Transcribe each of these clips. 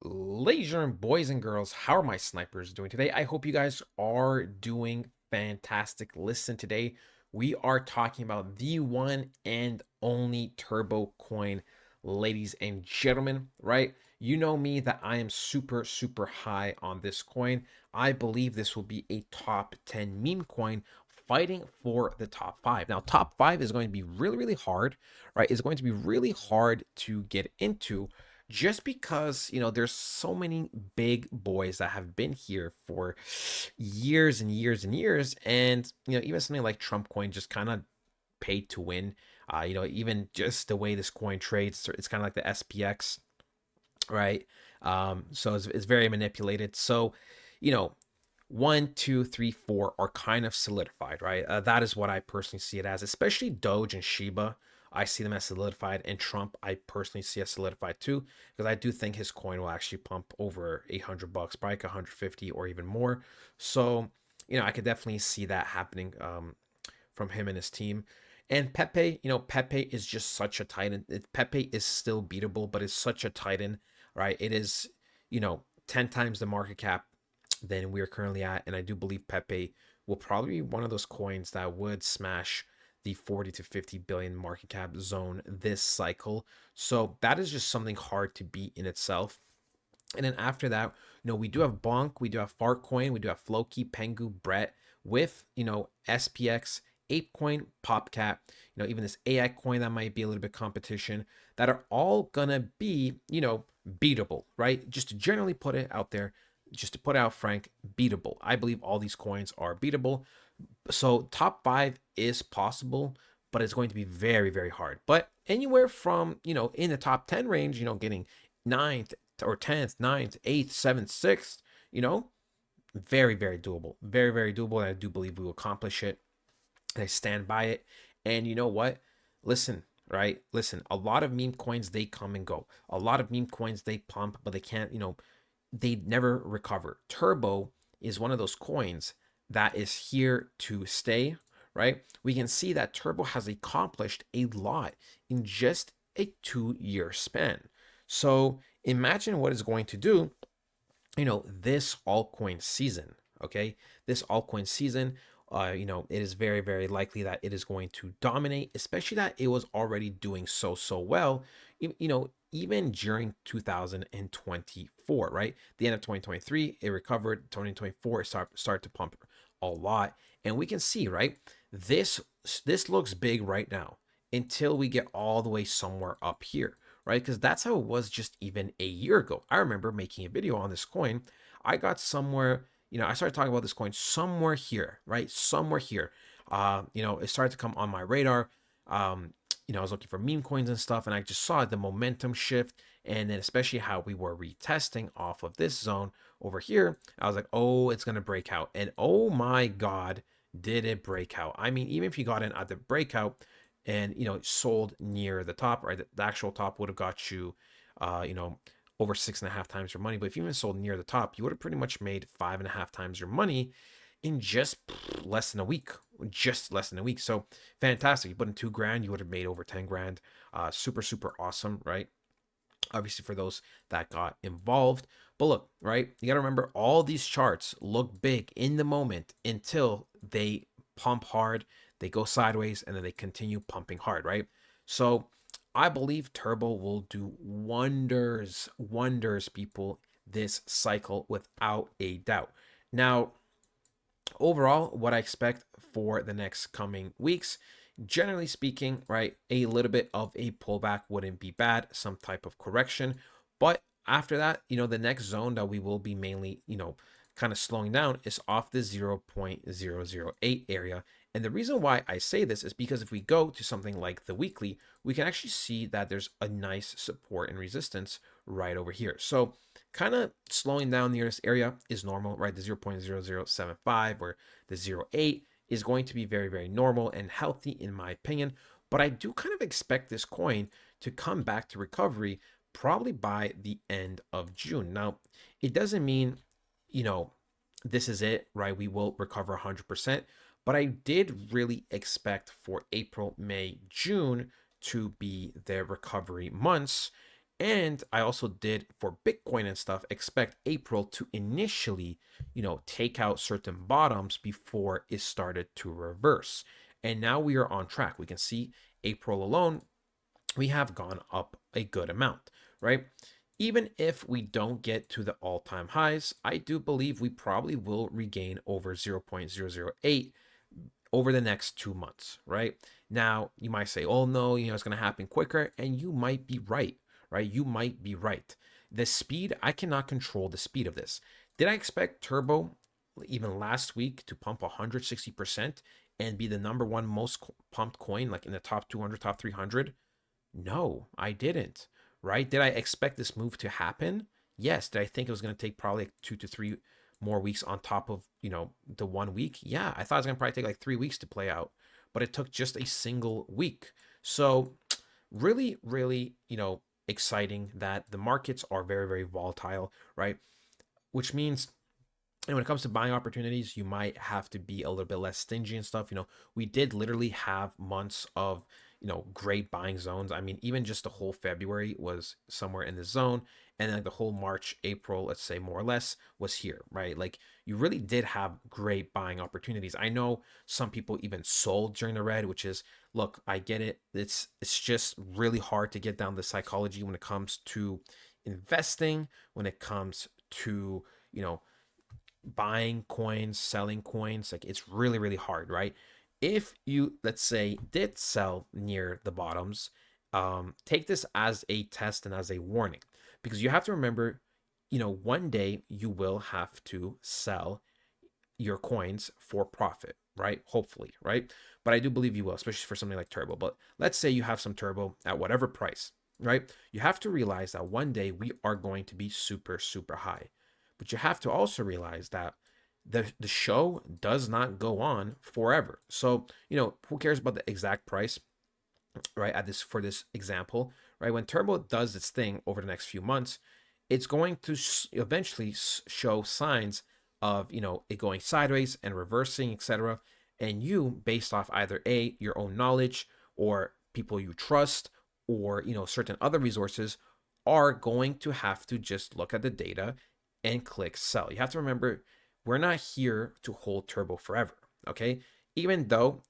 Ladies and boys and girls, how are my snipers doing today? I hope you guys are doing fantastic. Listen, today we are talking about the one and only Turbo Coin, ladies and gentlemen, right? You know me that I am super high on this coin. I believe this will be a top 10 meme coin fighting for the top 5. Now, top 5 is going to be really hard, right? It's going to be really hard to get into just because there's so many big boys that have been here for years and years, and even something like Trump coin just kind of paid to win. Even just the way this coin trades, it's kind of like the SPX, right? So it's very manipulated. So you know one, two, three, four are kind of solidified, right? That is what I personally see it as, especially Doge and Shiba. I see them as solidified, and Trump, I personally see as solidified too, because I do think his coin will actually pump over $800, probably like 150 or even more. So, I could definitely see that happening from him and his team. And Pepe, Pepe is just such a titan. Pepe is still beatable, but it's such a titan, right? It is, 10 times the market cap than we're currently at. And I do believe Pepe will probably be one of those coins that would smash the 40 to 50 billion market cap zone this cycle. So that is just something hard to beat in itself. And then after that, we do have Bonk, we do have Fartcoin, we do have Floki, Pengu, Brett with, SPX, ApeCoin, PopCat, even this AI coin that might be a little bit competition that are all gonna be, beatable, right? Just to generally put it out there, just to put out frank, beatable. I believe all these coins are beatable. So top 5 is possible, but it's going to be very hard. But anywhere from, in the top 10 range, getting ninth or 10th, ninth, 8th, 7th, 6th, very doable. Very doable. And I do believe we will accomplish it. And I stand by it. And you know what? Listen, right? Listen, a lot of meme coins, they come and go. A lot of meme coins, they pump, but they can't, they never recover. Turbo is one of those coins that is here to stay, right? We can see that Turbo has accomplished a lot in just a 2-year span. So imagine what it's going to do, this altcoin season, okay? This altcoin season, it is very likely that it is going to dominate, especially that it was already doing so well, even during 2024, right? The end of 2023, it recovered. 2024, it started to pump a lot. And we can see, right? This looks big right now until we get all the way somewhere up here, right? Because that's how it was just even a year ago. I remember making a video on this coin. I got somewhere, I started talking about this coin somewhere here, right? Somewhere here. It started to come on my radar. I was looking for meme coins and stuff, and I just saw the momentum shift, and then especially how we were retesting off of this zone over here. I was like, oh, it's gonna break out, and oh my god, did it break out? I mean, even if you got in at the breakout and sold near the top, right, the actual top would have got you, over 6.5 times your money. But if you even sold near the top, you would have pretty much made 5.5 times your money in just less than a week. Just less than a week. So fantastic. You put in 2 grand, you would have made over 10 grand. Super awesome, right? Obviously for those that got involved. But look, right? You got to remember all these charts look big in the moment until they pump hard, they go sideways, and then they continue pumping hard, right? So I believe Turbo will do wonders, people, this cycle without a doubt. Now, overall, what I expect for the next coming weeks, generally speaking, right, a little bit of a pullback wouldn't be bad, some type of correction. But after that, the next zone that we will be mainly, kind of slowing down is off the 0.008 area. And the reason why I say this is because if we go to something like the weekly, we can actually see that there's a nice support and resistance right over here. So kind of slowing down near this area is normal, right? The 0.0075 or the 0.8 is going to be very normal and healthy in my opinion. But I do kind of expect this coin to come back to recovery probably by the end of June. Now, it doesn't mean, this is it, right? We will recover 100%. But I did really expect for April, May, June to be their recovery months. And I also did for Bitcoin and stuff expect April to initially, take out certain bottoms before it started to reverse. And now we are on track. We can see April alone, we have gone up a good amount, right? Even if we don't get to the all time highs, I do believe we probably will regain over 0.008 over the next 2 months, right? Now, you might say, oh no, it's going to happen quicker. And you might be right, right? You might be right. The speed, I cannot control the speed of this. Did I expect Turbo even last week to pump 160% and be the number one most pumped coin, like in the top 200, top 300? No, I didn't. Right? Did I expect this move to happen? Yes. Did I think it was going to take probably like 2 to 3 more weeks on top of, the 1 week? Yeah, I thought it was going to probably take like 3 weeks to play out, but it took just a single week. So, really, really, exciting that the markets are very, very volatile, right? Which means, and when it comes to buying opportunities, you might have to be a little bit less stingy and stuff. We did literally have months of, great buying zones. I mean, even just the whole February was somewhere in the zone. And then the whole March, April, let's say more or less, was here, right? Like you really did have great buying opportunities. I know some people even sold during the red, which is, look, I get it. It's just really hard to get down the psychology when it comes to investing, when it comes to, you know, buying coins, selling coins, like it's really, really hard, right? If you, let's say, did sell near the bottoms, take this as a test and as a warning because you have to remember, one day you will have to sell your coins for profit, right? Hopefully, right? But I do believe you will, especially for something like Turbo. But let's say you have some Turbo at whatever price, right? You have to realize that one day we are going to be super, super high. But you have to also realize that the show does not go on forever. So, who cares about the exact price, right? At this for this example, right? When Turbo does its thing over the next few months, it's going to eventually show signs of it going sideways and reversing, etc. And you, based off either your own knowledge or people you trust or certain other resources, are going to have to just look at the data and click sell. You have to remember we're not here to hold Turbo forever, okay? Even though,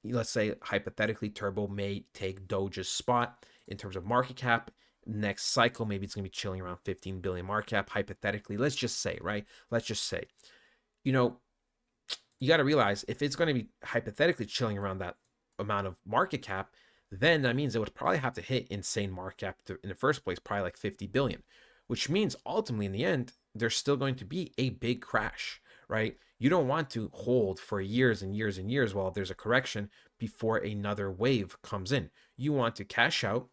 let's say hypothetically, Turbo may take Doge's spot in terms of market cap. Next cycle, maybe it's going to be chilling around 15 billion market cap, hypothetically. Let's just say, right? Let's just say, you know, you got to realize if it's going to be hypothetically chilling around that amount of market cap, then that means it would probably have to hit insane market cap in the first place, probably like 50 billion, which means ultimately in the end, there's still going to be a big crash, right? You don't want to hold for years and years and years while there's a correction before another wave comes in. You want to cash out,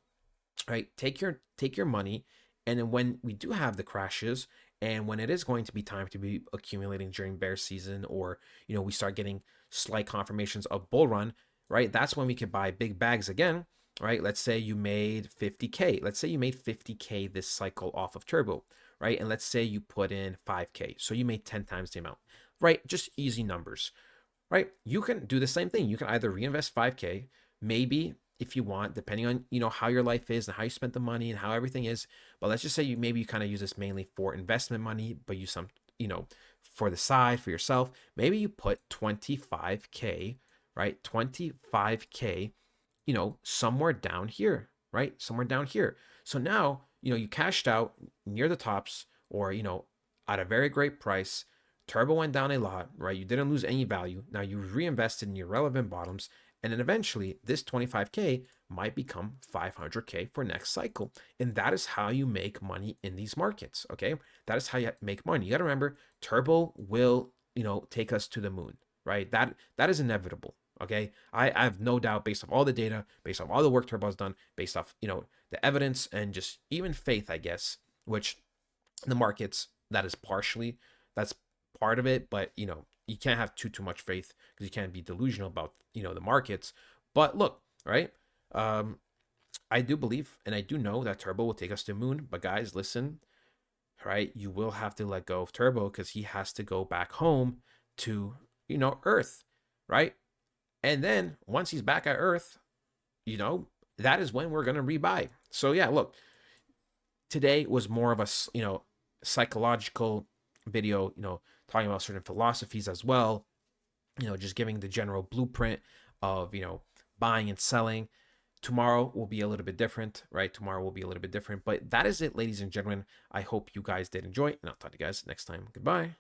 right? Take your money, and then when we do have the crashes, and when it is going to be time to be accumulating during bear season, or we start getting slight confirmations of bull run, right? That's when we could buy big bags again, right? Let's say you made 50K. Let's say you made 50K this cycle off of Turbo, right? And let's say you put in 5K, so you made 10 times the amount, right? Just easy numbers, right? You can do the same thing. You can either reinvest 5K, maybe if you want, depending on how your life is and how you spent the money and how everything is. But let's just say you kind of use this mainly for investment money, but use some for the side for yourself. Maybe you put 25K, right? 25K, somewhere down here, right? Somewhere down here. So now you cashed out near the tops, or at a very great price. Turbo went down a lot, right? You didn't lose any value. Now you reinvested in your relevant bottoms, and then eventually this 25K might become 500K for next cycle. And that is how you make money in these markets, okay? That is how you make money. You got to remember, Turbo will, take us to the moon, right? That is inevitable, okay? I have no doubt, based off all the data, based off all the work Turbo's done, based off, the evidence and just even faith, I guess, which the markets, that's part of it, but you can't have too much faith because you can't be delusional about the markets. But look, right, I do believe and I do know that Turbo will take us to the moon. But guys, listen, right, you will have to let go of Turbo because he has to go back home to Earth, right? And then once he's back at Earth, that is when we're going to rebuy. So yeah, look, Today was more of a, psychological video, talking about certain philosophies as well, just giving the general blueprint of, buying and selling. Tomorrow will be a little bit different, right? Tomorrow will be a little bit different. But that is it, ladies and gentlemen. I hope you guys did enjoy, and I'll talk to you guys next time. Goodbye.